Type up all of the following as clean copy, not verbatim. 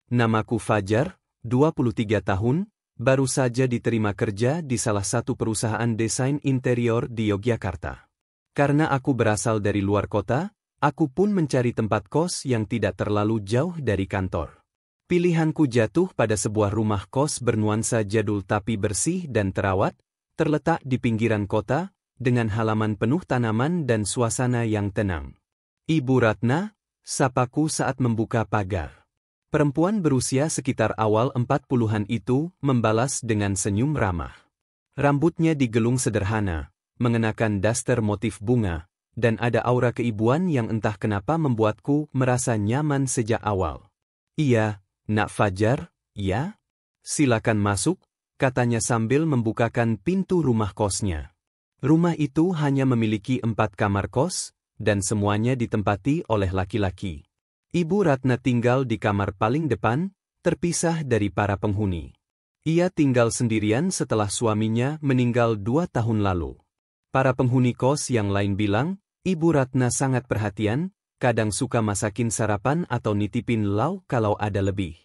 Namaku Fajar, 23 tahun, baru saja diterima kerja di salah satu perusahaan desain interior di Yogyakarta. Karena aku berasal dari luar kota, aku pun mencari tempat kos yang tidak terlalu jauh dari kantor. Pilihanku jatuh pada sebuah rumah kos bernuansa jadul tapi bersih dan terawat, terletak di pinggiran kota, dengan halaman penuh tanaman dan suasana yang tenang. Ibu Ratna, sapaku saat membuka pagar. Perempuan berusia sekitar awal 40-an itu membalas dengan senyum ramah. Rambutnya digelung sederhana, mengenakan daster motif bunga, dan ada aura keibuan yang entah kenapa membuatku merasa nyaman sejak awal. "Iya, Nak Fajar, ya? Silakan masuk," katanya sambil membukakan pintu rumah kosnya. Rumah itu hanya memiliki 4 kamar kos, dan semuanya ditempati oleh laki-laki. Ibu Ratna tinggal di kamar paling depan, terpisah dari para penghuni. Ia tinggal sendirian setelah suaminya meninggal 2 tahun lalu. Para penghuni kos yang lain bilang, Ibu Ratna sangat perhatian, kadang suka masakin sarapan atau nitipin lauk kalau ada lebih.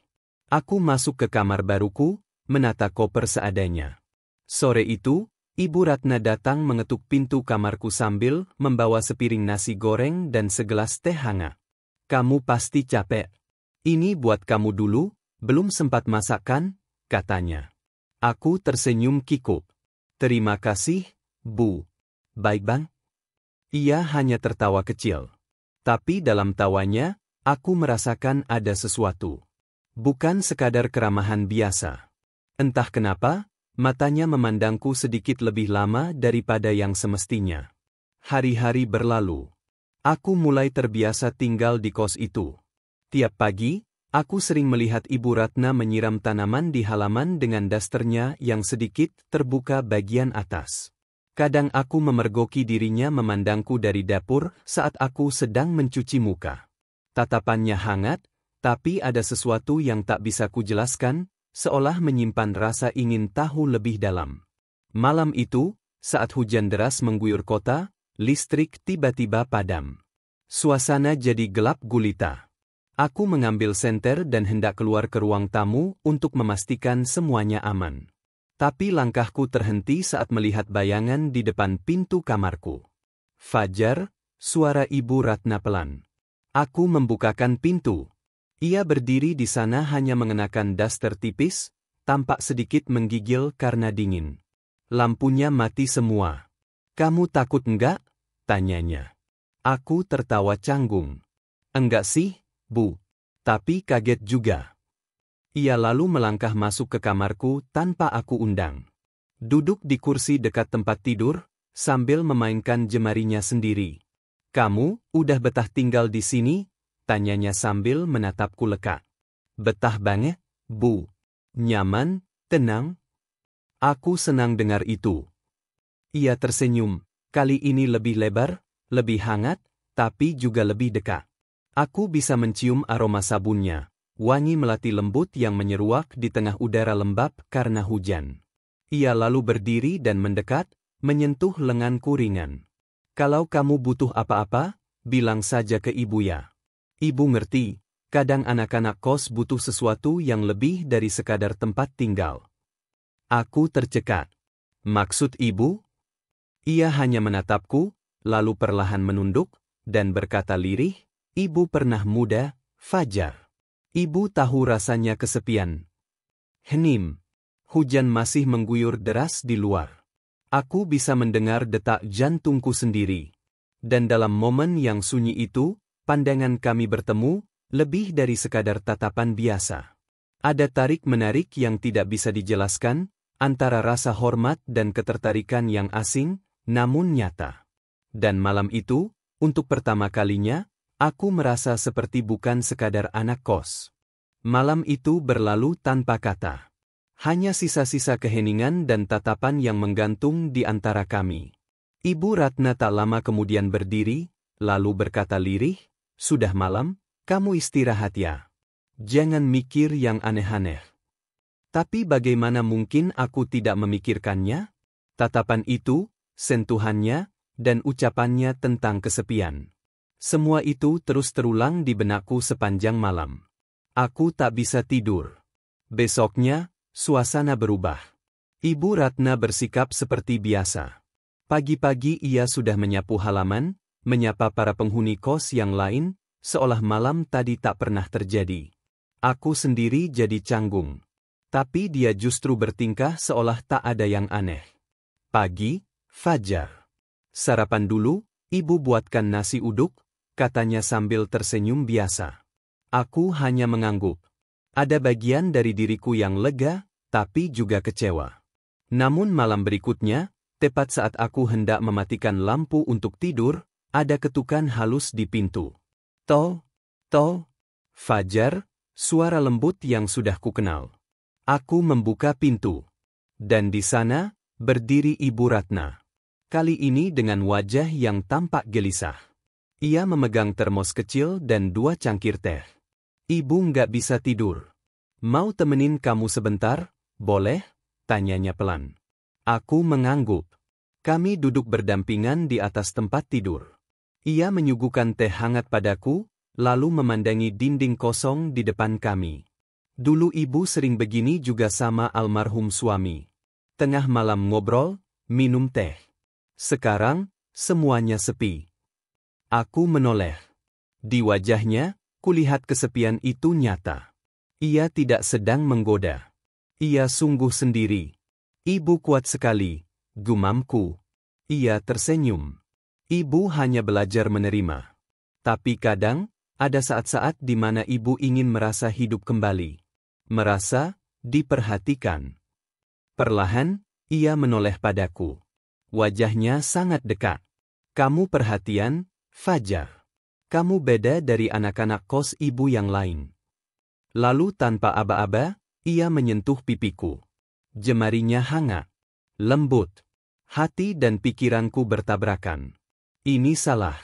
Aku masuk ke kamar baruku, menata koper seadanya. Sore itu, Ibu Ratna datang mengetuk pintu kamarku sambil membawa sepiring nasi goreng dan segelas teh hangat. "Kamu pasti capek. Ini buat kamu dulu, belum sempat masak kan?" katanya. Aku tersenyum kikuk. "Terima kasih, Bu." "Baik Bang." Ia hanya tertawa kecil. Tapi dalam tawanya, aku merasakan ada sesuatu. Bukan sekadar keramahan biasa. Entah kenapa, matanya memandangku sedikit lebih lama daripada yang semestinya. Hari-hari berlalu. Aku mulai terbiasa tinggal di kos itu. Tiap pagi, aku sering melihat Ibu Ratna menyiram tanaman di halaman dengan dasternya yang sedikit terbuka bagian atas. Kadang aku memergoki dirinya memandangku dari dapur saat aku sedang mencuci muka. Tatapannya hangat, tapi ada sesuatu yang tak bisa kujelaskan, seolah menyimpan rasa ingin tahu lebih dalam. Malam itu, saat hujan deras mengguyur kota, listrik tiba-tiba padam. Suasana jadi gelap gulita. Aku mengambil senter dan hendak keluar ke ruang tamu untuk memastikan semuanya aman. Tapi langkahku terhenti saat melihat bayangan di depan pintu kamarku. "Fajar," suara Ibu Ratna pelan. Aku membukakan pintu. Ia berdiri di sana hanya mengenakan daster tipis, tampak sedikit menggigil karena dingin. Lampunya mati semua. "Kamu takut enggak?" tanyanya. Aku tertawa canggung. "Enggak sih, Bu. Tapi kaget juga." Ia lalu melangkah masuk ke kamarku tanpa aku undang. Duduk di kursi dekat tempat tidur, sambil memainkan jemarinya sendiri. "Kamu udah betah tinggal di sini?" tanyanya sambil menatapku lekak. "Betah banget, Bu. Nyaman, tenang." Aku senang dengar itu. Ia tersenyum, kali ini lebih lebar, lebih hangat, tapi juga lebih dekat. Aku bisa mencium aroma sabunnya. Wangi melati lembut yang menyeruak di tengah udara lembab karena hujan. Ia lalu berdiri dan mendekat, menyentuh lenganku ringan. "Kalau kamu butuh apa-apa, bilang saja ke Ibu ya." Ibu ngerti, kadang anak-anak kos butuh sesuatu yang lebih dari sekadar tempat tinggal. Aku tercekat. "Maksud Ibu?" Ia hanya menatapku, lalu perlahan menunduk, dan berkata lirih, "Ibu pernah muda, Fajar. Ibu tahu rasanya kesepian." Hening. Hujan masih mengguyur deras di luar. Aku bisa mendengar detak jantungku sendiri. Dan dalam momen yang sunyi itu, pandangan kami bertemu, lebih dari sekadar tatapan biasa. Ada tarik-menarik yang tidak bisa dijelaskan, antara rasa hormat dan ketertarikan yang asing, namun nyata. Dan malam itu, untuk pertama kalinya, aku merasa seperti bukan sekadar anak kos. Malam itu berlalu tanpa kata. Hanya sisa-sisa keheningan dan tatapan yang menggantung di antara kami. Ibu Ratna tak lama kemudian berdiri, lalu berkata lirih, "Sudah malam, kamu istirahat ya. Jangan mikir yang aneh-aneh." Tapi bagaimana mungkin aku tidak memikirkannya? Tatapan itu, sentuhannya, dan ucapannya tentang kesepian. Semua itu terus terulang di benakku sepanjang malam. Aku tak bisa tidur. Besoknya, suasana berubah. Ibu Ratna bersikap seperti biasa. Pagi-pagi ia sudah menyapu halaman, menyapa para penghuni kos yang lain, seolah malam tadi tak pernah terjadi. Aku sendiri jadi canggung. Tapi dia justru bertingkah seolah tak ada yang aneh. Pagi, fajar. Sarapan dulu, ibu buatkan nasi uduk, katanya sambil tersenyum biasa. Aku hanya mengangguk. Ada bagian dari diriku yang lega, tapi juga kecewa. Namun malam berikutnya, tepat saat aku hendak mematikan lampu untuk tidur, ada ketukan halus di pintu. Tol, tol, fajar, suara lembut yang sudah kukenal. Aku membuka pintu. Dan di sana, berdiri Ibu Ratna. Kali ini dengan wajah yang tampak gelisah. Ia memegang termos kecil dan 2 cangkir teh. Ibu nggak bisa tidur. Mau temenin kamu sebentar, boleh? Tanyanya pelan. Aku mengangguk. Kami duduk berdampingan di atas tempat tidur. Ia menyuguhkan teh hangat padaku, lalu memandangi dinding kosong di depan kami. Dulu ibu sering begini juga sama almarhum suami. Tengah malam ngobrol, minum teh. Sekarang, semuanya sepi. Aku menoleh. Di wajahnya, kulihat kesepian itu nyata. Ia tidak sedang menggoda. Ia sungguh sendiri. Ibu kuat sekali, gumamku. Ia tersenyum. Ibu hanya belajar menerima. Tapi kadang, ada saat-saat di mana ibu ingin merasa hidup kembali. Merasa diperhatikan. Perlahan, ia menoleh padaku. Wajahnya sangat dekat. Kamu perhatian, Fajar. Kamu beda dari anak-anak kos ibu yang lain. Lalu tanpa aba-aba, ia menyentuh pipiku. Jemarinya hangat, lembut. Hati dan pikiranku bertabrakan. Ini salah.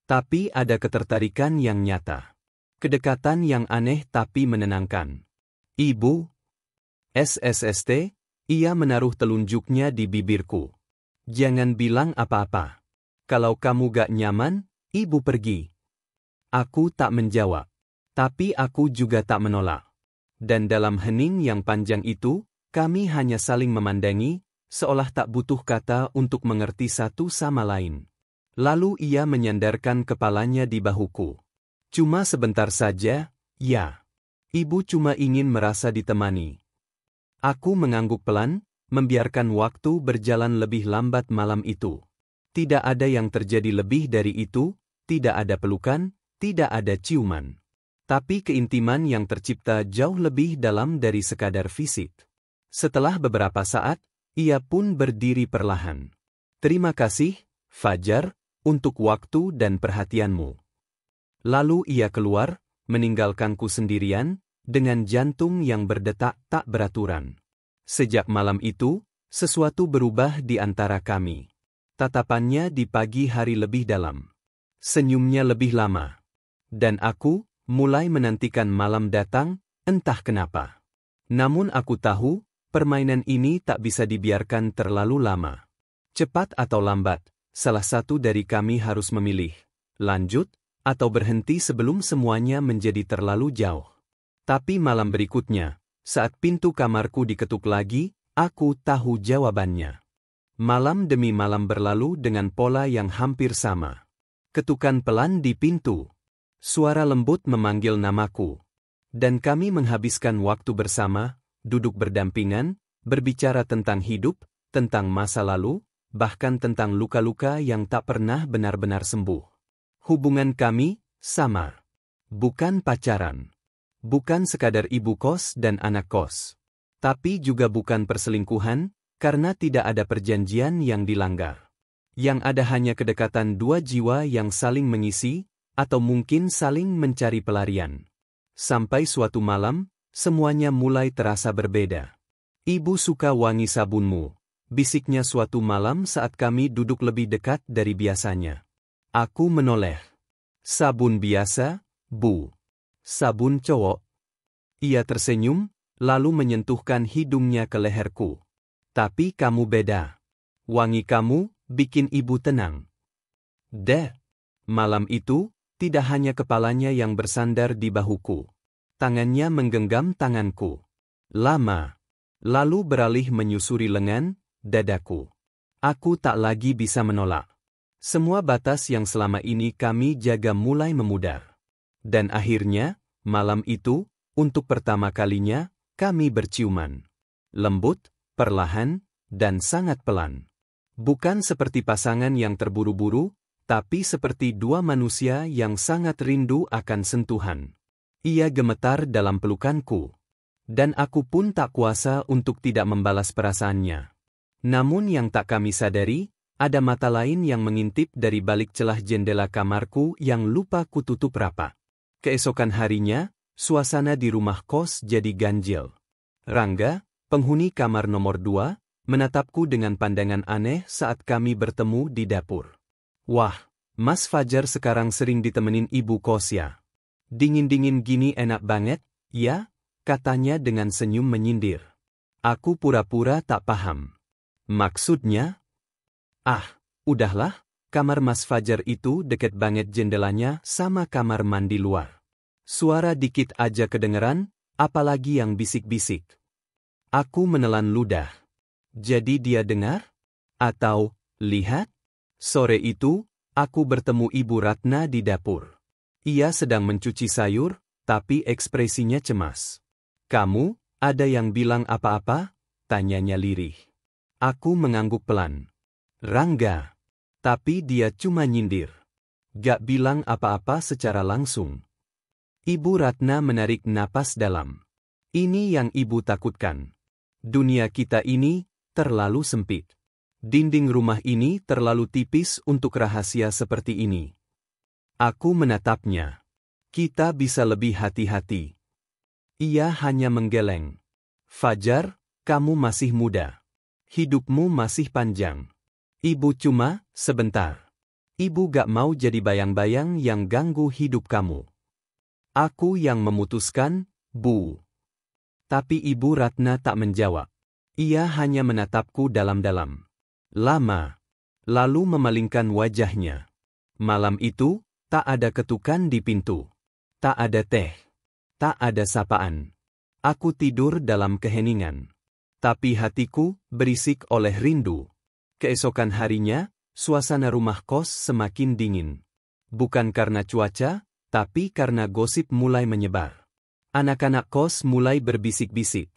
Tapi ada ketertarikan yang nyata. Kedekatan yang aneh tapi menenangkan. Ibu, SSST, ia menaruh telunjuknya di bibirku. Jangan bilang apa-apa. Kalau kamu gak nyaman, ibu pergi. Aku tak menjawab. Tapi aku juga tak menolak. Dan dalam hening yang panjang itu, kami hanya saling memandangi, seolah tak butuh kata untuk mengerti satu sama lain. Lalu ia menyandarkan kepalanya di bahuku. Cuma sebentar saja, ya. Ibu cuma ingin merasa ditemani. Aku mengangguk pelan, membiarkan waktu berjalan lebih lambat malam itu. Tidak ada yang terjadi lebih dari itu, tidak ada pelukan, tidak ada ciuman. Tapi keintiman yang tercipta jauh lebih dalam dari sekadar fisik. Setelah beberapa saat, ia pun berdiri perlahan. Terima kasih, Fajar, untuk waktu dan perhatianmu. Lalu ia keluar, meninggalkanku sendirian, dengan jantung yang berdetak tak beraturan. Sejak malam itu, sesuatu berubah di antara kami. Tatapannya di pagi hari lebih dalam. Senyumnya lebih lama. Dan aku mulai menantikan malam datang, entah kenapa. Namun aku tahu, permainan ini tak bisa dibiarkan terlalu lama. Cepat atau lambat, salah satu dari kami harus memilih, lanjut, atau berhenti sebelum semuanya menjadi terlalu jauh. Tapi malam berikutnya, saat pintu kamarku diketuk lagi, aku tahu jawabannya. Malam demi malam berlalu dengan pola yang hampir sama. Ketukan pelan di pintu. Suara lembut memanggil namaku. Dan kami menghabiskan waktu bersama, duduk berdampingan, berbicara tentang hidup, tentang masa lalu, bahkan tentang luka-luka yang tak pernah benar-benar sembuh. Hubungan kami, samar. Bukan pacaran. Bukan sekadar ibu kos dan anak kos. Tapi juga bukan perselingkuhan, karena tidak ada perjanjian yang dilanggar. Yang ada hanya kedekatan dua jiwa yang saling mengisi, atau mungkin saling mencari pelarian. Sampai suatu malam, semuanya mulai terasa berbeda. Ibu suka wangi sabunmu, bisiknya suatu malam saat kami duduk lebih dekat dari biasanya. Aku menoleh. Sabun biasa, Bu. Sabun cowok. Ia tersenyum, lalu menyentuhkan hidungnya ke leherku. Tapi kamu beda. Wangi kamu bikin ibu tenang. Malam itu, tidak hanya kepalanya yang bersandar di bahuku. Tangannya menggenggam tanganku. Lama. Lalu beralih menyusuri lengan, dadaku. Aku tak lagi bisa menolak. Semua batas yang selama ini kami jaga mulai memudar. Dan akhirnya, malam itu, untuk pertama kalinya, kami berciuman. Lembut, perlahan, dan sangat pelan. Bukan seperti pasangan yang terburu-buru, tapi seperti dua manusia yang sangat rindu akan sentuhan. Ia gemetar dalam pelukanku. Dan aku pun tak kuasa untuk tidak membalas perasaannya. Namun yang tak kami sadari, ada mata lain yang mengintip dari balik celah jendela kamarku yang lupa kututup rapat. Keesokan harinya, suasana di rumah kos jadi ganjil. Rangga, penghuni kamar nomor 2, menatapku dengan pandangan aneh saat kami bertemu di dapur. Wah, Mas Fajar sekarang sering ditemenin ibu kos ya. Dingin-dingin gini enak banget, ya? Katanya dengan senyum menyindir. Aku pura-pura tak paham. Maksudnya? Ah, udahlah, kamar Mas Fajar itu deket banget jendelanya sama kamar mandi luar. Suara dikit aja kedengeran, apalagi yang bisik-bisik. Aku menelan ludah. Jadi dia dengar? Atau, lihat? Sore itu, aku bertemu Ibu Ratna di dapur. Ia sedang mencuci sayur, tapi ekspresinya cemas. Kamu, ada yang bilang apa-apa? Tanyanya lirih. Aku mengangguk pelan. Rangga. Tapi dia cuma nyindir. Gak bilang apa-apa secara langsung. Ibu Ratna menarik napas dalam. Ini yang ibu takutkan. Dunia kita ini terlalu sempit. Dinding rumah ini terlalu tipis untuk rahasia seperti ini. Aku menatapnya. Kita bisa lebih hati-hati. Ia hanya menggeleng. Fajar, kamu masih muda. Hidupmu masih panjang. Ibu cuma, sebentar. Ibu gak mau jadi bayang-bayang yang ganggu hidup kamu. Aku yang memutuskan, Bu. Tapi Ibu Ratna tak menjawab. Ia hanya menatapku dalam-dalam. Lama. Lalu memalingkan wajahnya. Malam itu, tak ada ketukan di pintu. Tak ada teh. Tak ada sapaan. Aku tidur dalam keheningan. Tapi hatiku berisik oleh rindu. Keesokan harinya, suasana rumah kos semakin dingin. Bukan karena cuaca, tapi karena gosip mulai menyebar. Anak-anak kos mulai berbisik-bisik.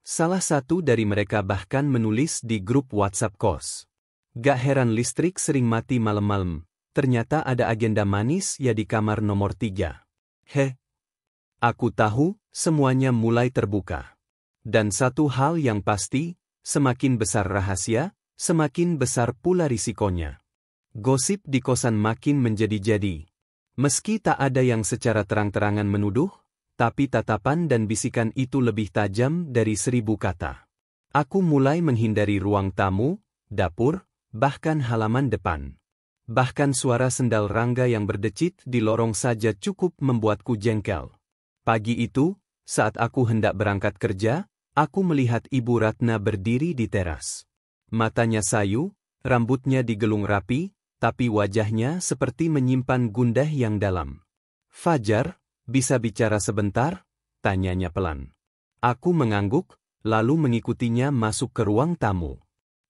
Salah satu dari mereka bahkan menulis di grup WhatsApp kos. Gak heran listrik sering mati malam-malam. Ternyata ada agenda manis ya di kamar nomor 3. Heh. Aku tahu, semuanya mulai terbuka. Dan satu hal yang pasti, semakin besar rahasia, semakin besar pula risikonya. Gosip di kosan makin menjadi-jadi. Meski tak ada yang secara terang-terangan menuduh, tapi tatapan dan bisikan itu lebih tajam dari 1000 kata. Aku mulai menghindari ruang tamu, dapur, bahkan halaman depan. Bahkan suara sendal Rangga yang berdecit di lorong saja cukup membuatku jengkel. Pagi itu, saat aku hendak berangkat kerja, aku melihat Ibu Ratna berdiri di teras. Matanya sayu, rambutnya digelung rapi, tapi wajahnya seperti menyimpan gundah yang dalam. Fajar, bisa bicara sebentar? Tanyanya pelan. Aku mengangguk, lalu mengikutinya masuk ke ruang tamu.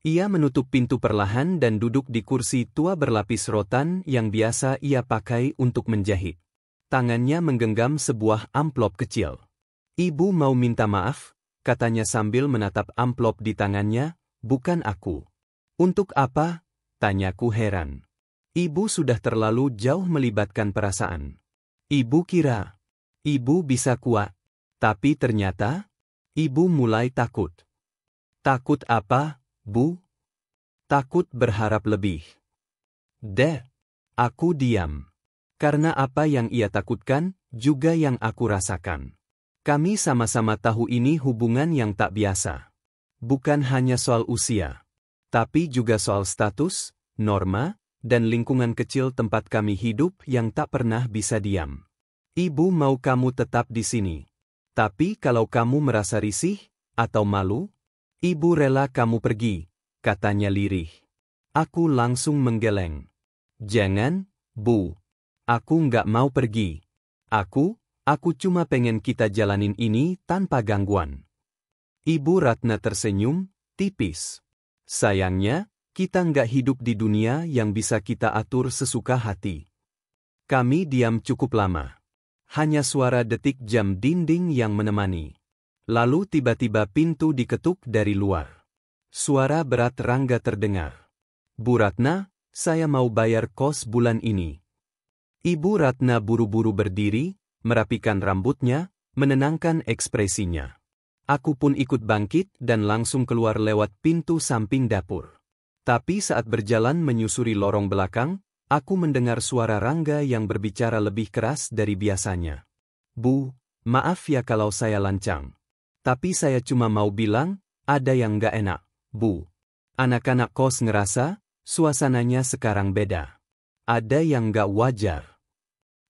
Ia menutup pintu perlahan dan duduk di kursi tua berlapis rotan yang biasa ia pakai untuk menjahit. Tangannya menggenggam sebuah amplop kecil. Ibu mau minta maaf, katanya sambil menatap amplop di tangannya, bukan aku. Untuk apa? Tanyaku heran. Ibu sudah terlalu jauh melibatkan perasaan. Ibu kira, ibu bisa kuat. Tapi ternyata, ibu mulai takut. Takut apa, Bu? Takut berharap lebih. Aku diam. Karena apa yang ia takutkan, juga yang aku rasakan. Kami sama-sama tahu ini hubungan yang tak biasa. Bukan hanya soal usia, tapi juga soal status, norma, dan lingkungan kecil tempat kami hidup yang tak pernah bisa diam. Ibu mau kamu tetap di sini. Tapi kalau kamu merasa risih, atau malu, ibu rela kamu pergi, katanya lirih. Aku langsung menggeleng. Jangan, Bu. Aku nggak mau pergi. Aku Aku cuma pengen kita jalanin ini tanpa gangguan. Ibu Ratna tersenyum, tipis. Sayangnya, kita nggak hidup di dunia yang bisa kita atur sesuka hati. Kami diam cukup lama. Hanya suara detik jam dinding yang menemani. Lalu tiba-tiba pintu diketuk dari luar. Suara berat Rangga terdengar. Bu Ratna, saya mau bayar kos bulan ini. Ibu Ratna buru-buru berdiri, merapikan rambutnya, menenangkan ekspresinya. Aku pun ikut bangkit dan langsung keluar lewat pintu samping dapur. Tapi saat berjalan menyusuri lorong belakang, aku mendengar suara Rangga yang berbicara lebih keras dari biasanya. Bu, maaf ya kalau saya lancang. Tapi saya cuma mau bilang, ada yang nggak enak, Bu. Anak-anak kos ngerasa, suasananya sekarang beda. Ada yang nggak wajar.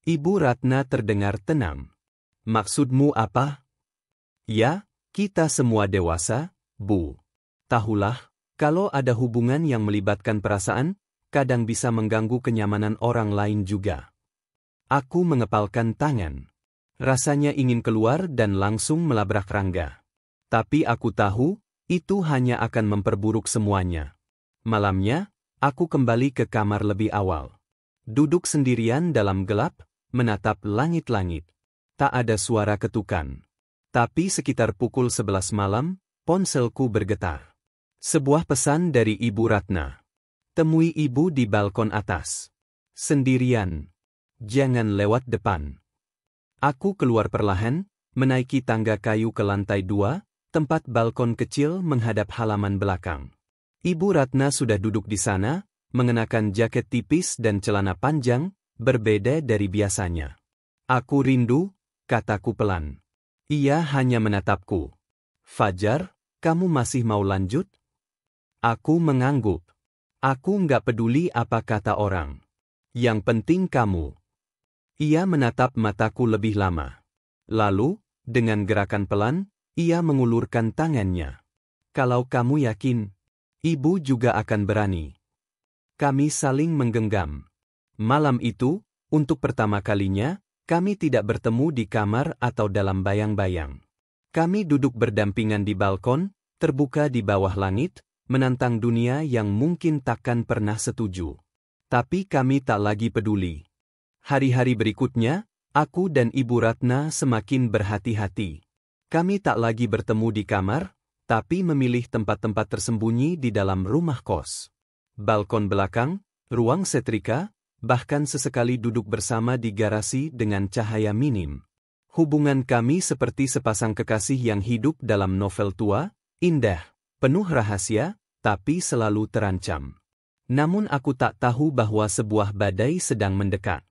Ibu Ratna terdengar tenang. Maksudmu apa? Ya, kita semua dewasa, Bu. Tahulah, kalau ada hubungan yang melibatkan perasaan, kadang bisa mengganggu kenyamanan orang lain juga. Aku mengepalkan tangan. Rasanya ingin keluar dan langsung melabrak Rangga. Tapi aku tahu, itu hanya akan memperburuk semuanya. Malamnya, aku kembali ke kamar lebih awal. Duduk sendirian dalam gelap, menatap langit-langit. Tak ada suara ketukan. Tapi sekitar pukul 11 malam, ponselku bergetar. Sebuah pesan dari Ibu Ratna. Temui ibu di balkon atas. Sendirian. Jangan lewat depan. Aku keluar perlahan, menaiki tangga kayu ke lantai 2, tempat balkon kecil menghadap halaman belakang. Ibu Ratna sudah duduk di sana, mengenakan jaket tipis dan celana panjang, berbeda dari biasanya. Aku rindu, kataku pelan. Ia hanya menatapku. Fajar, kamu masih mau lanjut? Aku mengangguk. Aku nggak peduli apa kata orang. Yang penting kamu. Ia menatap mataku lebih lama. Lalu, dengan gerakan pelan, ia mengulurkan tangannya. Kalau kamu yakin, ibu juga akan berani. Kami saling menggenggam. Malam itu, untuk pertama kalinya, kami tidak bertemu di kamar atau dalam bayang-bayang. Kami duduk berdampingan di balkon, terbuka di bawah langit, menantang dunia yang mungkin takkan pernah setuju. Tapi kami tak lagi peduli. Hari-hari berikutnya, aku dan Ibu Ratna semakin berhati-hati. Kami tak lagi bertemu di kamar, tapi memilih tempat-tempat tersembunyi di dalam rumah kos. Balkon belakang, ruang setrika, bahkan sesekali duduk bersama di garasi dengan cahaya minim. Hubungan kami seperti sepasang kekasih yang hidup dalam novel tua, indah, penuh rahasia, tapi selalu terancam. Namun aku tak tahu bahwa sebuah badai sedang mendekat.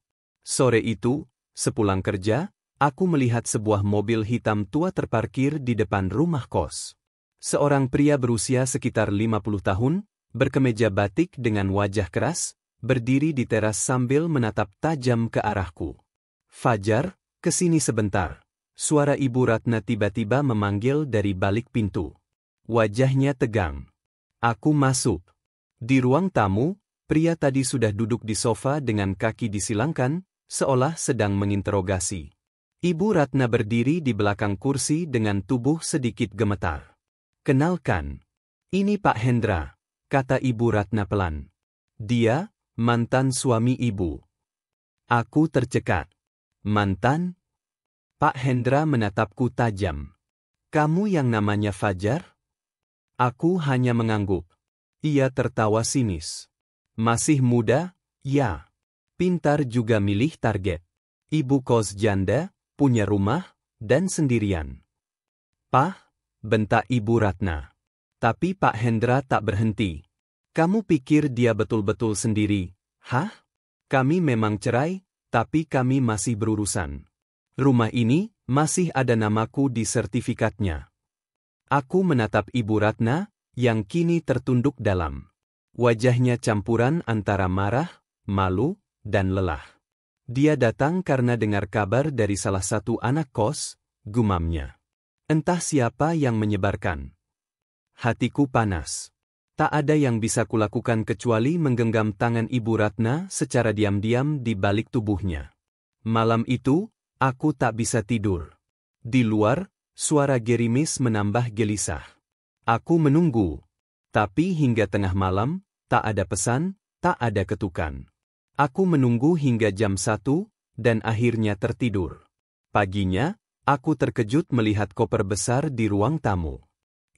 Sore itu, sepulang kerja, aku melihat sebuah mobil hitam tua terparkir di depan rumah kos. Seorang pria berusia sekitar 50 tahun, berkemeja batik dengan wajah keras, berdiri di teras sambil menatap tajam ke arahku. Fajar, kesini sebentar. Suara Ibu Ratna tiba-tiba memanggil dari balik pintu. Wajahnya tegang. Aku masuk. Di ruang tamu, pria tadi sudah duduk di sofa dengan kaki disilangkan, seolah sedang menginterogasi. Ibu Ratna berdiri di belakang kursi dengan tubuh sedikit gemetar. Kenalkan. Ini Pak Hendra, kata Ibu Ratna pelan. Dia, mantan suami ibu. Aku tercekat. Mantan? Pak Hendra menatapku tajam. Kamu yang namanya Fajar? Aku hanya mengangguk. Ia tertawa sinis. Masih muda? Ya. Pintar juga milih target. Ibu kos janda, punya rumah, dan sendirian. Pak, bentak Ibu Ratna. Tapi Pak Hendra tak berhenti. Kamu pikir dia betul-betul sendiri, hah? Kami memang cerai, tapi kami masih berurusan. Rumah ini masih ada namaku di sertifikatnya. Aku menatap Ibu Ratna, yang kini tertunduk dalam. Wajahnya campuran antara marah, malu, dan lelah. Dia datang karena dengar kabar dari salah satu anak kos, gumamnya. Entah siapa yang menyebarkan. Hatiku panas. Tak ada yang bisa kulakukan kecuali menggenggam tangan Ibu Ratna secara diam-diam di balik tubuhnya. Malam itu, Aku tak bisa tidur. Di luar, suara gerimis menambah gelisah. Aku menunggu. Tapi hingga tengah malam, tak ada pesan, tak ada ketukan. Aku menunggu hingga jam 1, dan akhirnya tertidur. Paginya, aku terkejut melihat koper besar di ruang tamu.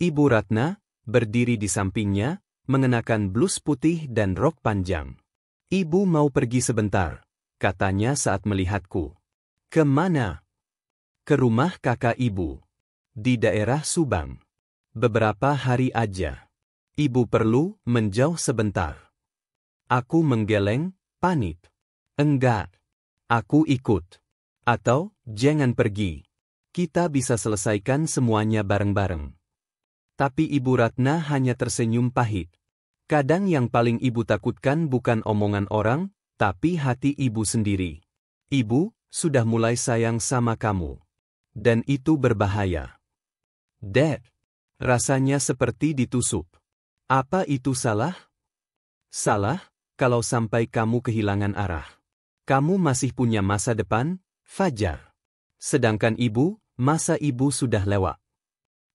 Ibu Ratna berdiri di sampingnya, mengenakan blus putih dan rok panjang. Ibu mau pergi sebentar, katanya saat melihatku. Kemana? Ke rumah kakak ibu. Di daerah Subang. Beberapa hari aja. Ibu perlu menjauh sebentar. Aku menggeleng, panik. Enggak. Aku ikut. Atau, jangan pergi. Kita bisa selesaikan semuanya bareng-bareng. Tapi Ibu Ratna hanya tersenyum pahit. Kadang yang paling ibu takutkan bukan omongan orang, tapi hati ibu sendiri. Ibu sudah mulai sayang sama kamu. Dan itu berbahaya. Dad. Rasanya seperti ditusuk. Apa itu salah? Salah, kalau sampai kamu kehilangan arah. Kamu masih punya masa depan, Fajar. Sedangkan ibu, masa ibu sudah lewat.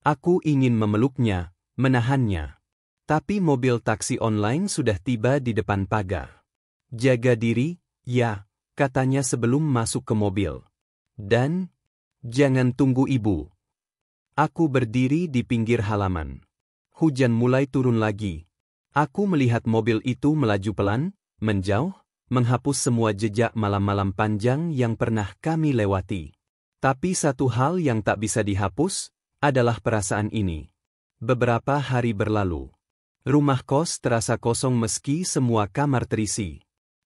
Aku ingin memeluknya, menahannya. Tapi mobil taksi online sudah tiba di depan pagar. Jaga diri, ya, katanya sebelum masuk ke mobil. Dan, jangan tunggu ibu. Aku berdiri di pinggir halaman. Hujan mulai turun lagi. Aku melihat mobil itu melaju pelan, menjauh, menghapus semua jejak malam-malam panjang yang pernah kami lewati. Tapi satu hal yang tak bisa dihapus, adalah perasaan ini. Beberapa hari berlalu. Rumah kos terasa kosong meski semua kamar terisi.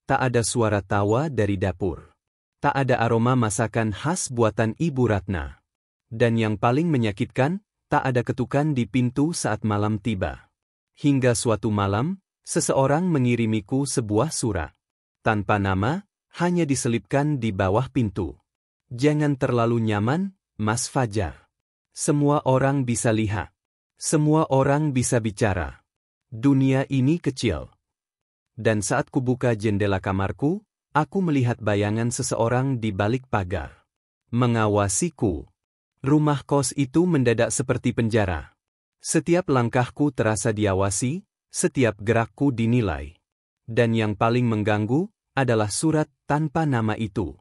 Tak ada suara tawa dari dapur. Tak ada aroma masakan khas buatan Ibu Ratna. Dan yang paling menyakitkan, tak ada ketukan di pintu saat malam tiba. Hingga suatu malam, seseorang mengirimiku sebuah surat. Tanpa nama, hanya diselipkan di bawah pintu. Jangan terlalu nyaman, Mas Fajar. Semua orang bisa lihat. Semua orang bisa bicara. Dunia ini kecil. Dan saat kubuka jendela kamarku, aku melihat bayangan seseorang di balik pagar. Mengawasiku. Rumah kos itu mendadak seperti penjara. Setiap langkahku terasa diawasi, setiap gerakku dinilai. Dan yang paling mengganggu, adalah surat tanpa nama itu.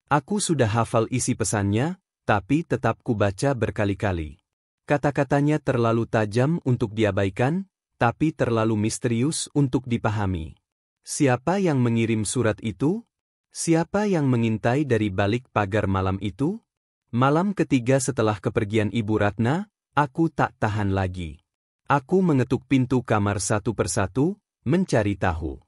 Aku sudah hafal isi pesannya, tapi tetap kubaca berkali-kali. Kata-katanya terlalu tajam untuk diabaikan, tapi terlalu misterius untuk dipahami. Siapa yang mengirim surat itu? Siapa yang mengintai dari balik pagar malam itu? Malam ketiga setelah kepergian Ibu Ratna, aku tak tahan lagi. Aku mengetuk pintu kamar satu persatu, mencari tahu.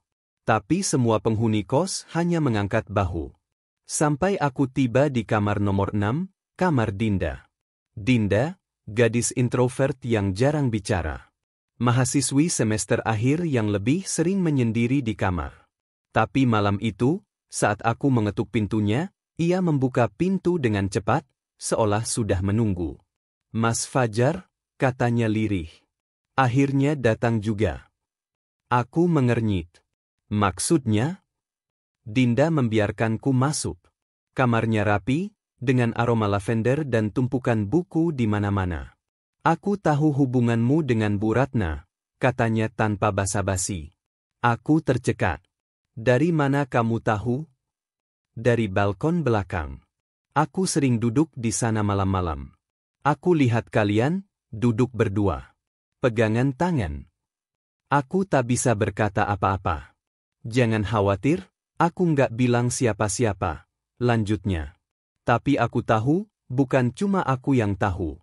Tapi semua penghuni kos hanya mengangkat bahu. Sampai aku tiba di kamar nomor 6, kamar Dinda. Dinda, gadis introvert yang jarang bicara. Mahasiswi semester akhir yang lebih sering menyendiri di kamar. Tapi malam itu, saat aku mengetuk pintunya, ia membuka pintu dengan cepat, seolah sudah menunggu. Mas Fajar, katanya lirih. Akhirnya datang juga. Aku mengernyit. Maksudnya? Dinda membiarkanku masuk. Kamarnya rapi, dengan aroma lavender dan tumpukan buku di mana-mana. Aku tahu hubunganmu dengan Bu Ratna, katanya tanpa basa-basi. Aku tercekat. Dari mana kamu tahu? Dari balkon belakang. Aku sering duduk di sana malam-malam. Aku lihat kalian, duduk berdua. Pegangan tangan. Aku tak bisa berkata apa-apa. Jangan khawatir, aku nggak bilang siapa-siapa, lanjutnya. Tapi aku tahu, bukan cuma aku yang tahu.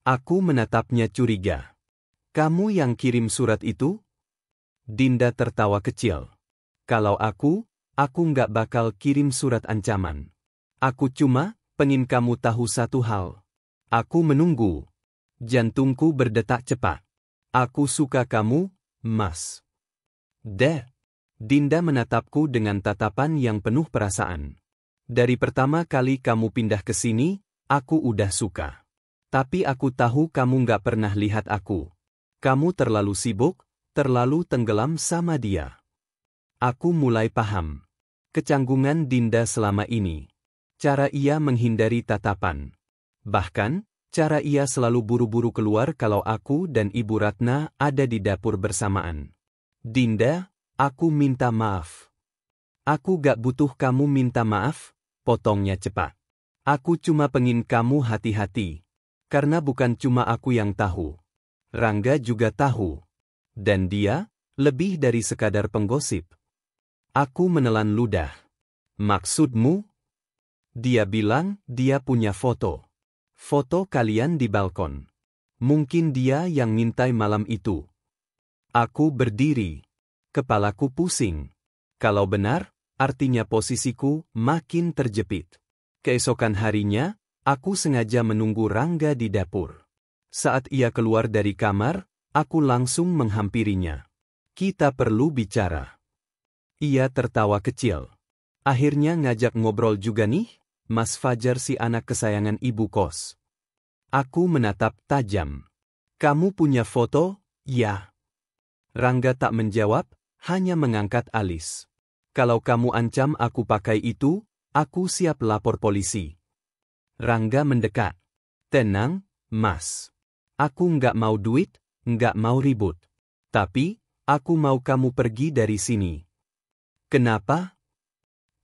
Aku menatapnya curiga. Kamu yang kirim surat itu? Dinda tertawa kecil. Kalau aku nggak bakal kirim surat ancaman. Aku cuma pengen kamu tahu satu hal. Aku menunggu. Jantungku berdetak cepat. Aku suka kamu, Mas. Dinda menatapku dengan tatapan yang penuh perasaan. Dari pertama kali kamu pindah ke sini, aku udah suka. Tapi aku tahu kamu nggak pernah lihat aku. Kamu terlalu sibuk, terlalu tenggelam sama dia. Aku mulai paham. Kecanggungan Dinda selama ini. Cara ia menghindari tatapan. Bahkan, cara ia selalu buru-buru keluar kalau aku dan Ibu Ratna ada di dapur bersamaan. Dinda, aku minta maaf. Aku gak butuh kamu minta maaf, potongnya cepat. Aku cuma pengin kamu hati-hati. Karena bukan cuma aku yang tahu. Rangga juga tahu. Dan dia, lebih dari sekadar penggosip. Aku menelan ludah. Maksudmu? Dia bilang dia punya foto. Foto kalian di balkon. Mungkin dia yang ngintai malam itu. Aku berdiri. Kepalaku pusing. Kalau benar, artinya posisiku makin terjepit. Keesokan harinya, aku sengaja menunggu Rangga di dapur. Saat ia keluar dari kamar, aku langsung menghampirinya. Kita perlu bicara. Ia tertawa kecil. Akhirnya ngajak ngobrol juga nih, Mas Fajar si anak kesayangan ibu kos. Aku menatap tajam. Kamu punya foto? Ya. Rangga tak menjawab, hanya mengangkat alis. Kalau kamu ancam aku pakai itu, aku siap lapor polisi. Rangga mendekat. Tenang, Mas. Aku nggak mau duit, nggak mau ribut. Tapi, aku mau kamu pergi dari sini. Kenapa?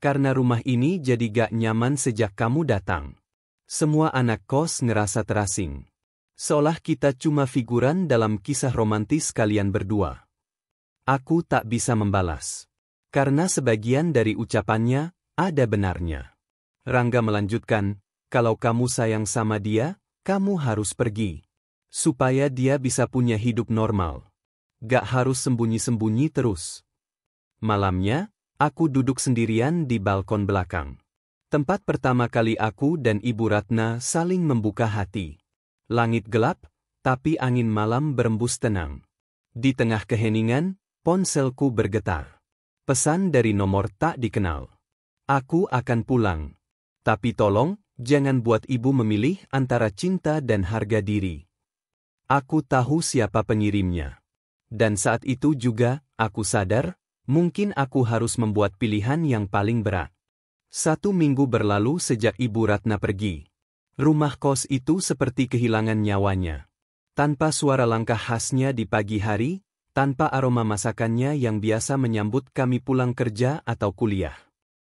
Karena rumah ini jadi gak nyaman sejak kamu datang. Semua anak kos ngerasa terasing. Seolah kita cuma figuran dalam kisah romantis kalian berdua. Aku tak bisa membalas. Karena sebagian dari ucapannya, ada benarnya. Rangga melanjutkan, kalau kamu sayang sama dia, kamu harus pergi. Supaya dia bisa punya hidup normal. Gak harus sembunyi-sembunyi terus. Malamnya, aku duduk sendirian di balkon belakang. Tempat pertama kali aku dan Ibu Ratna saling membuka hati. Langit gelap, tapi angin malam berembus tenang. Di tengah keheningan, ponselku bergetar. Pesan dari nomor tak dikenal. Aku akan pulang. Tapi tolong, jangan buat ibu memilih antara cinta dan harga diri. Aku tahu siapa pengirimnya. Dan saat itu juga, aku sadar, mungkin aku harus membuat pilihan yang paling berat. 1 minggu berlalu sejak Ibu Ratna pergi. Rumah kos itu seperti kehilangan nyawanya. Tanpa suara langkah khasnya di pagi hari, tanpa aroma masakannya yang biasa menyambut kami pulang kerja atau kuliah.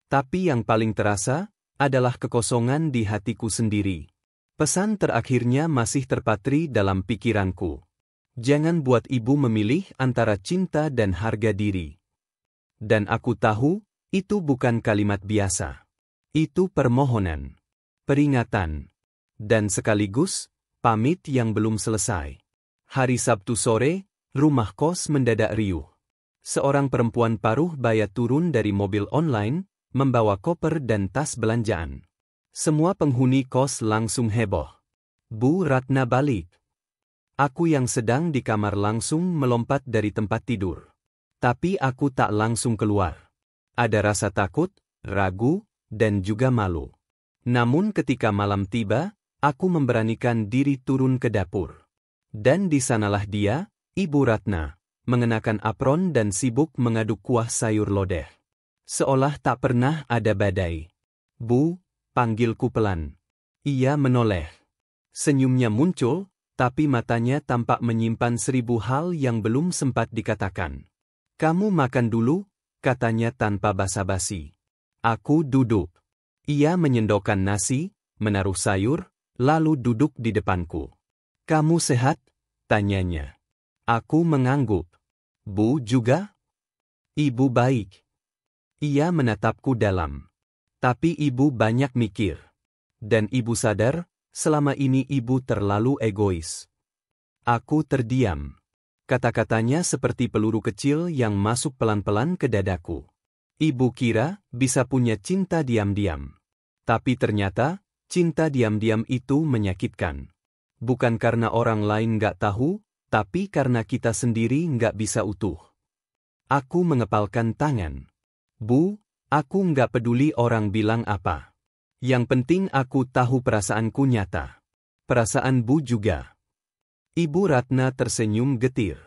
Tapi yang paling terasa, adalah kekosongan di hatiku sendiri. Pesan terakhirnya masih terpatri dalam pikiranku. Jangan buat ibu memilih antara cinta dan harga diri. Dan aku tahu, itu bukan kalimat biasa. Itu permohonan, peringatan, dan sekaligus, pamit yang belum selesai. Hari Sabtu sore, rumah kos mendadak riuh. Seorang perempuan paruh baya turun dari mobil online, membawa koper dan tas belanjaan. Semua penghuni kos langsung heboh. Bu Ratna balik. Aku yang sedang di kamar langsung melompat dari tempat tidur. Tapi aku tak langsung keluar. Ada rasa takut, ragu, dan juga malu. Namun ketika malam tiba, aku memberanikan diri turun ke dapur. Dan di sanalah dia, Ibu Ratna, mengenakan apron dan sibuk mengaduk kuah sayur lodeh. Seolah tak pernah ada badai. Bu, panggilku pelan. Ia menoleh. Senyumnya muncul, tapi matanya tampak menyimpan 1000 hal yang belum sempat dikatakan. Kamu makan dulu, katanya tanpa basa-basi. Aku duduk. Ia menyendokkan nasi, menaruh sayur, lalu duduk di depanku. Kamu sehat? Tanyanya. Aku mengangguk. Bu juga? Ibu baik. Ia menatapku dalam. Tapi ibu banyak mikir. Dan ibu sadar, selama ini ibu terlalu egois. Aku terdiam. Kata-katanya seperti peluru kecil yang masuk pelan-pelan ke dadaku. Ibu kira bisa punya cinta diam-diam. Tapi ternyata, cinta diam-diam itu menyakitkan. Bukan karena orang lain nggak tahu, tapi karena kita sendiri nggak bisa utuh. Aku mengepalkan tangan. Bu, aku nggak peduli orang bilang apa. Yang penting aku tahu perasaanku nyata. Perasaan Bu juga. Ibu Ratna tersenyum getir.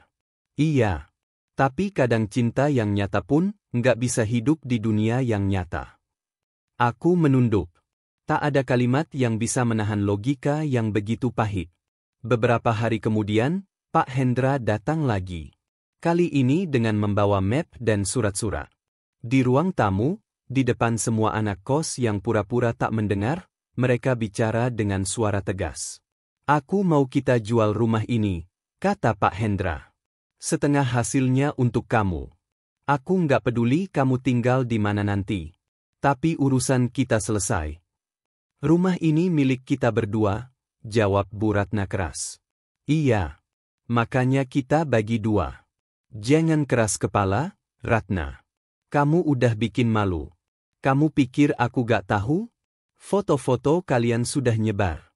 Iya. Tapi kadang cinta yang nyata pun nggak bisa hidup di dunia yang nyata. Aku menunduk. Tak ada kalimat yang bisa menahan logika yang begitu pahit. Beberapa hari kemudian, Pak Hendra datang lagi. Kali ini dengan membawa map dan surat-surat. Di ruang tamu, di depan semua anak kos yang pura-pura tak mendengar, mereka bicara dengan suara tegas. Aku mau kita jual rumah ini, kata Pak Hendra. Setengah hasilnya untuk kamu. Aku nggak peduli kamu tinggal di mana nanti. Tapi urusan kita selesai. Rumah ini milik kita berdua, jawab Bu Ratna keras. Iya. Makanya kita bagi dua. Jangan keras kepala, Ratna. Kamu udah bikin malu. Kamu pikir aku gak tahu? Foto-foto kalian sudah nyebar.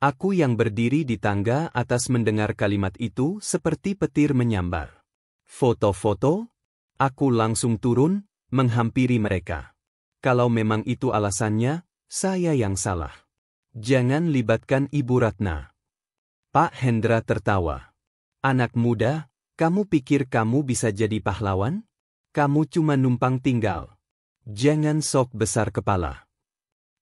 Aku yang berdiri di tangga atas mendengar kalimat itu seperti petir menyambar. Foto-foto? Aku langsung turun, menghampiri mereka. Kalau memang itu alasannya, saya yang salah. Jangan libatkan Ibu Ratna. Pak Hendra tertawa. Anak muda, kamu pikir kamu bisa jadi pahlawan? Kamu cuma numpang tinggal. Jangan sok besar kepala.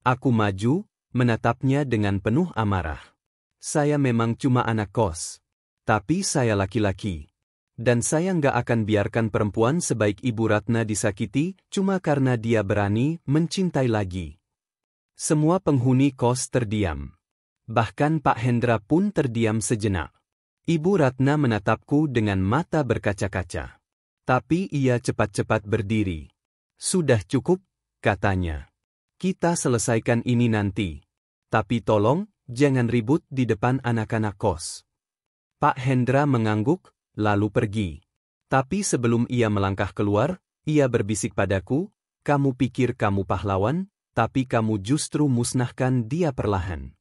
Aku maju, menatapnya dengan penuh amarah. Saya memang cuma anak kos. Tapi saya laki-laki. Dan saya nggak akan biarkan perempuan sebaik Ibu Ratna disakiti cuma karena dia berani mencintai lagi. Semua penghuni kos terdiam. Bahkan Pak Hendra pun terdiam sejenak. Ibu Ratna menatapku dengan mata berkaca-kaca. Tapi ia cepat-cepat berdiri. Sudah cukup, katanya. Kita selesaikan ini nanti. Tapi tolong, jangan ribut di depan anak-anak kos. Pak Hendra mengangguk, lalu pergi. Tapi sebelum ia melangkah keluar, ia berbisik padaku, kamu pikir kamu pahlawan? Tapi kamu justru musnahkan dia perlahan.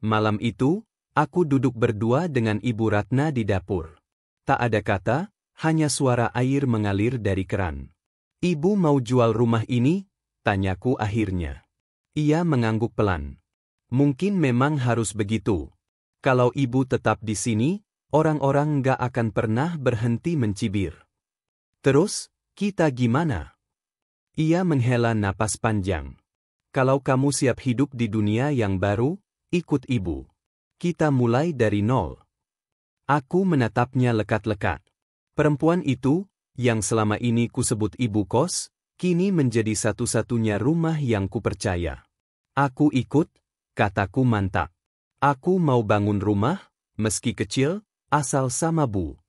Malam itu, aku duduk berdua dengan Ibu Ratna di dapur. Tak ada kata, hanya suara air mengalir dari keran. Ibu mau jual rumah ini? Tanyaku akhirnya. Ia mengangguk pelan. Mungkin memang harus begitu. Kalau ibu tetap di sini, orang-orang nggak akan pernah berhenti mencibir. Terus, kita gimana? Ia menghela napas panjang. Kalau kamu siap hidup di dunia yang baru, ikut ibu. Kita mulai dari nol. Aku menatapnya lekat-lekat. Perempuan itu, yang selama ini kusebut ibu kos, kini menjadi satu-satunya rumah yang kupercaya. Aku ikut, kataku mantap. Aku mau bangun rumah, meski kecil, asal sama Bu.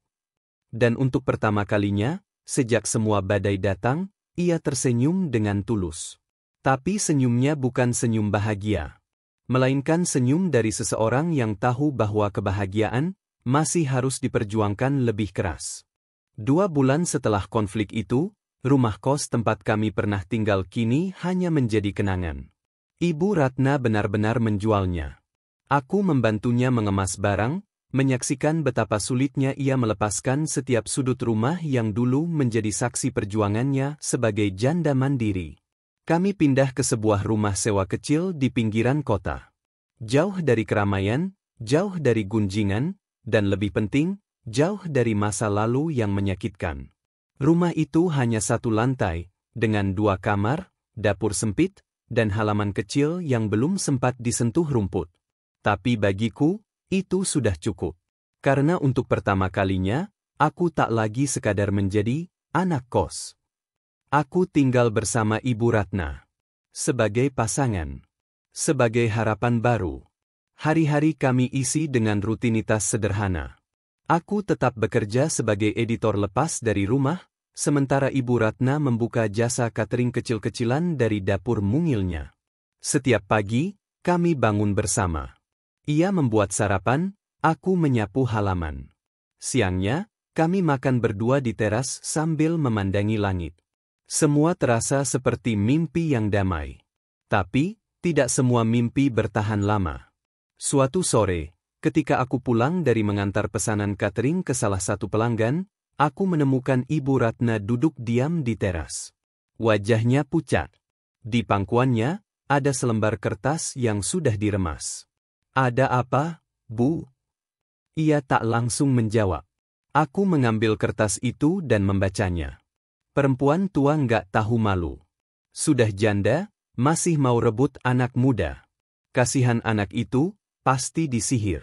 Dan untuk pertama kalinya, sejak semua badai datang, ia tersenyum dengan tulus. Tapi senyumnya bukan senyum bahagia. Melainkan senyum dari seseorang yang tahu bahwa kebahagiaan masih harus diperjuangkan lebih keras. 2 bulan setelah konflik itu, rumah kos tempat kami pernah tinggal kini hanya menjadi kenangan. Ibu Ratna benar-benar menjualnya. Aku membantunya mengemas barang, menyaksikan betapa sulitnya ia melepaskan setiap sudut rumah yang dulu menjadi saksi perjuangannya sebagai janda mandiri. Kami pindah ke sebuah rumah sewa kecil di pinggiran kota. Jauh dari keramaian, jauh dari gunjingan, dan lebih penting, jauh dari masa lalu yang menyakitkan. Rumah itu hanya 1 lantai, dengan 2 kamar, dapur sempit, dan halaman kecil yang belum sempat disentuh rumput. Tapi bagiku, itu sudah cukup. Karena untuk pertama kalinya, aku tak lagi sekadar menjadi anak kos. Aku tinggal bersama Ibu Ratna. Sebagai pasangan. Sebagai harapan baru. Hari-hari kami isi dengan rutinitas sederhana. Aku tetap bekerja sebagai editor lepas dari rumah, sementara Ibu Ratna membuka jasa catering kecil-kecilan dari dapur mungilnya. Setiap pagi, kami bangun bersama. Ia membuat sarapan, aku menyapu halaman. Siangnya, kami makan berdua di teras sambil memandangi langit. Semua terasa seperti mimpi yang damai. Tapi, tidak semua mimpi bertahan lama. Suatu sore, ketika aku pulang dari mengantar pesanan catering ke salah satu pelanggan, aku menemukan Ibu Ratna duduk diam di teras. Wajahnya pucat. Di pangkuannya, ada selembar kertas yang sudah diremas. Ada apa, Bu? Ia tak langsung menjawab. Aku mengambil kertas itu dan membacanya. Perempuan tua nggak tahu malu. Sudah janda, Masih mau rebut anak muda. Kasihan anak itu, pasti disihir.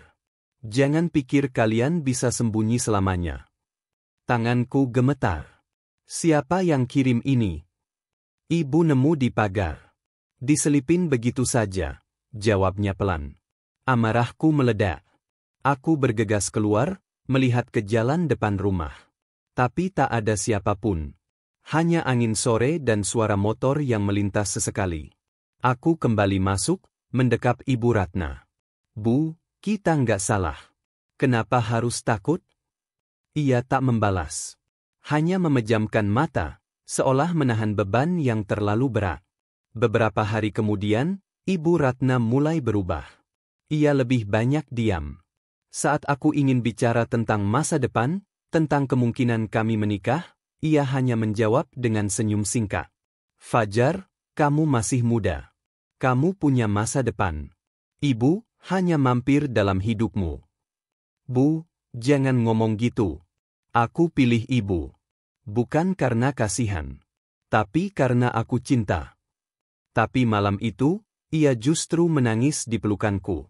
Jangan pikir kalian bisa sembunyi selamanya. Tanganku gemetar. Siapa yang kirim ini? Ibu nemu di pagar. Diselipin begitu saja, jawabnya pelan. Amarahku meledak. Aku bergegas keluar, melihat ke jalan depan rumah. Tapi tak ada siapapun. Hanya angin sore dan suara motor yang melintas sesekali. Aku kembali masuk, mendekap Ibu Ratna. Bu, kita nggak salah. Kenapa harus takut? Ia tak membalas. Hanya memejamkan mata, seolah menahan beban yang terlalu berat. Beberapa hari kemudian, Ibu Ratna mulai berubah. Ia lebih banyak diam. Saat aku ingin bicara tentang masa depan, tentang kemungkinan kami menikah, ia hanya menjawab dengan senyum singkat. Fajar, kamu masih muda. Kamu punya masa depan. Ibu hanya mampir dalam hidupmu. Bu, jangan ngomong gitu. Aku pilih ibu. Bukan karena kasihan. Tapi karena aku cinta. Tapi malam itu, ia justru menangis di pelukanku.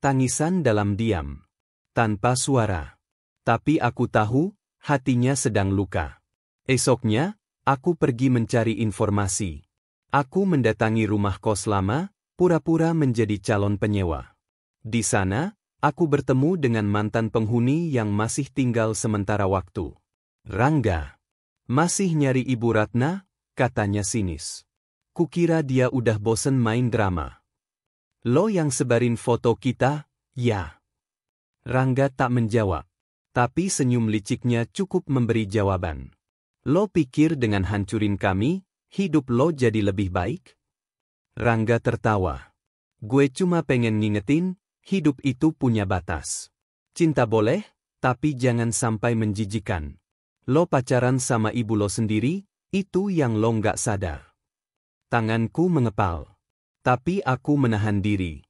Tangisan dalam diam. Tanpa suara. Tapi aku tahu, hatinya sedang luka. Esoknya, aku pergi mencari informasi. Aku mendatangi rumah kos lama, pura-pura menjadi calon penyewa. Di sana, aku bertemu dengan mantan penghuni yang masih tinggal sementara waktu. Rangga. Masih nyari Ibu Ratna? Katanya sinis. Kukira dia udah bosen main drama. Lo yang sebarin foto kita, ya? Rangga tak menjawab. Tapi senyum liciknya cukup memberi jawaban. Lo pikir dengan hancurin kami, hidup lo jadi lebih baik? Rangga tertawa. Gue cuma pengen ngingetin, hidup itu punya batas. Cinta boleh, tapi jangan sampai menjijikan. Lo pacaran sama ibu lo sendiri, itu yang lo nggak sadar. Tanganku mengepal. Tapi aku menahan diri.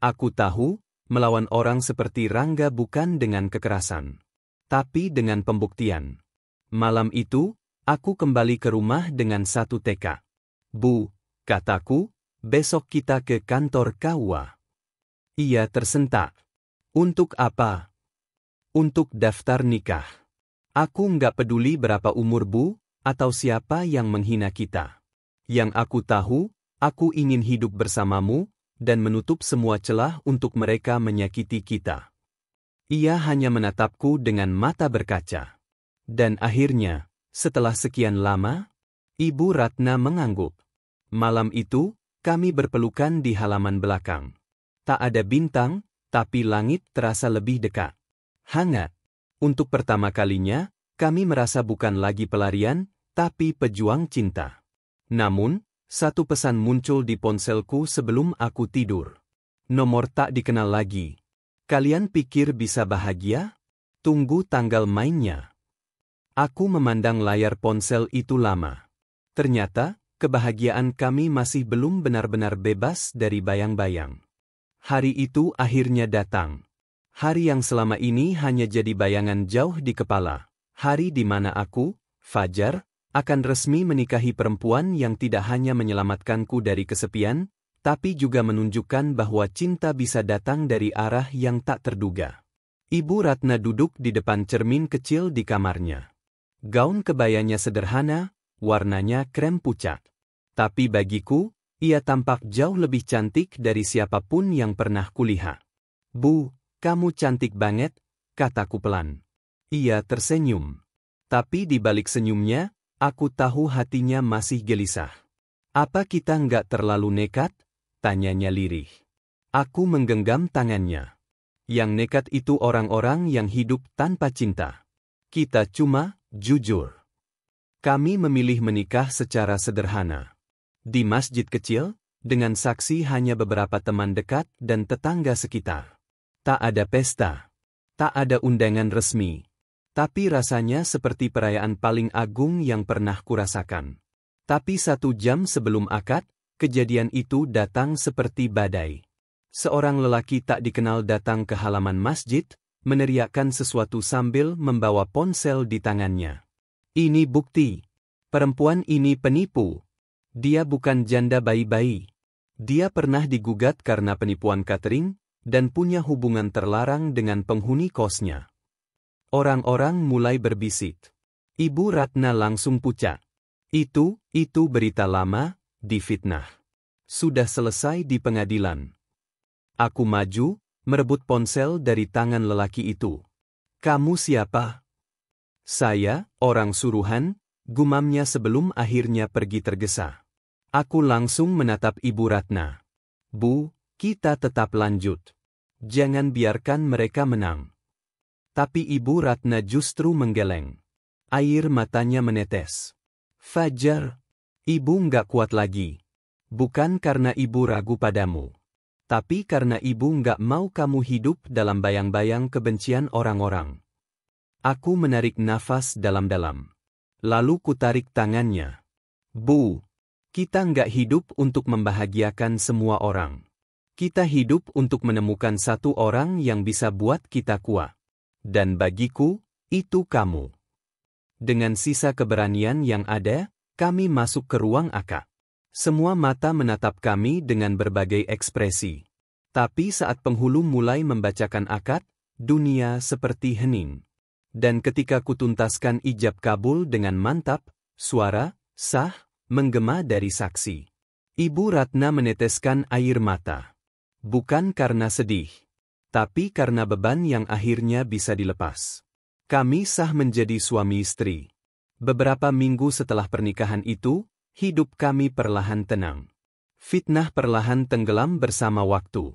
Aku tahu, melawan orang seperti Rangga bukan dengan kekerasan. Tapi dengan pembuktian. Malam itu, aku kembali ke rumah dengan satu tekad. Bu, kataku, besok kita ke kantor KUA. Ia tersentak. Untuk apa? Untuk daftar nikah. Aku nggak peduli berapa umur Bu, atau siapa yang menghina kita. Yang aku tahu, aku ingin hidup bersamamu, dan menutup semua celah untuk mereka menyakiti kita. Ia hanya menatapku dengan mata berkaca. Dan akhirnya, setelah sekian lama, Ibu Ratna mengangguk. Malam itu, kami berpelukan di halaman belakang. Tak ada bintang, tapi langit terasa lebih dekat. Hangat. Untuk pertama kalinya, kami merasa bukan lagi pelarian, tapi pejuang cinta. Namun, satu pesan muncul di ponselku sebelum aku tidur. Nomor tak dikenal lagi. Kalian pikir bisa bahagia? Tunggu tanggal mainnya. Aku memandang layar ponsel itu lama. Ternyata, kebahagiaan kami masih belum benar-benar bebas dari bayang-bayang. Hari itu akhirnya datang. Hari yang selama ini hanya jadi bayangan jauh di kepala. Hari di mana aku, Fajar, akan resmi menikahi perempuan yang tidak hanya menyelamatkanku dari kesepian, tapi juga menunjukkan bahwa cinta bisa datang dari arah yang tak terduga. Ibu Ratna duduk di depan cermin kecil di kamarnya. Gaun kebayanya sederhana, warnanya krem pucat. Tapi bagiku, ia tampak jauh lebih cantik dari siapapun yang pernah kulihat. Bu, kamu cantik banget, kataku pelan. Ia tersenyum. Tapi di balik senyumnya, aku tahu hatinya masih gelisah. Apa kita nggak terlalu nekat? Tanyanya lirih. Aku menggenggam tangannya. Yang nekat itu orang-orang yang hidup tanpa cinta. Kita cuma jujur. Kami memilih menikah secara sederhana. Di masjid kecil, dengan saksi hanya beberapa teman dekat dan tetangga sekitar. Tak ada pesta. Tak ada undangan resmi. Tapi rasanya seperti perayaan paling agung yang pernah kurasakan. Tapi 1 jam sebelum akad, kejadian itu datang seperti badai. Seorang lelaki tak dikenal datang ke halaman masjid, meneriakkan sesuatu sambil membawa ponsel di tangannya. Ini bukti. Perempuan ini penipu. Dia bukan janda bayi-bayi. Dia pernah digugat karena penipuan catering, dan punya hubungan terlarang dengan penghuni kosnya. Orang-orang mulai berbisik. Ibu Ratna langsung pucat. Itu berita lama, difitnah. Sudah selesai di pengadilan. Aku maju, merebut ponsel dari tangan lelaki itu. Kamu siapa? Saya, orang suruhan, gumamnya sebelum akhirnya pergi tergesa. Aku langsung menatap Ibu Ratna. Bu, kita tetap lanjut. Jangan biarkan mereka menang. Tapi Ibu Ratna justru menggeleng. Air matanya menetes. Fajar, ibu nggak kuat lagi. Bukan karena ibu ragu padamu. Tapi karena ibu nggak mau kamu hidup dalam bayang-bayang kebencian orang-orang. Aku menarik nafas dalam-dalam. Lalu kutarik tangannya. Bu, kita nggak hidup untuk membahagiakan semua orang. Kita hidup untuk menemukan satu orang yang bisa buat kita kuat. Dan bagiku, itu kamu. Dengan sisa keberanian yang ada, kami masuk ke ruang akad. Semua mata menatap kami dengan berbagai ekspresi. Tapi saat penghulu mulai membacakan akad, dunia seperti hening. Dan ketika kutuntaskan ijab kabul dengan mantap, suara, sah, menggema dari saksi. Ibu Ratna meneteskan air mata. Bukan karena sedih. Tapi karena beban yang akhirnya bisa dilepas. Kami sah menjadi suami istri. Beberapa minggu setelah pernikahan itu, hidup kami perlahan tenang. Fitnah perlahan tenggelam bersama waktu.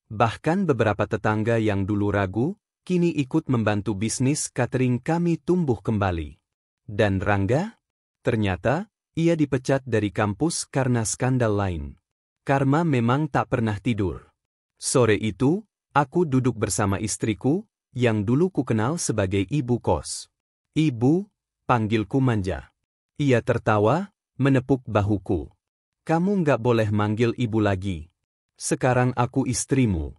Bahkan beberapa tetangga yang dulu ragu, kini ikut membantu bisnis catering kami tumbuh kembali. Dan Rangga? Ternyata, ia dipecat dari kampus karena skandal lain. Karma memang tak pernah tidur. Sore itu, aku duduk bersama istriku, yang dulu kukenal sebagai ibu kos. Ibu, panggilku manja. Ia tertawa, menepuk bahuku. Kamu nggak boleh manggil ibu lagi. Sekarang aku istrimu.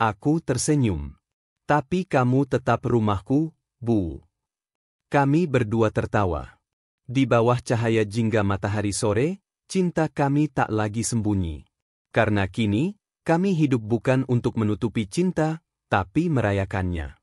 Aku tersenyum. Tapi kamu tetap rumahku, Bu. Kami berdua tertawa. Di bawah cahaya jingga matahari sore, cinta kami tak lagi sembunyi. Karena kini, kami hidup bukan untuk menutupi cinta, tapi merayakannya.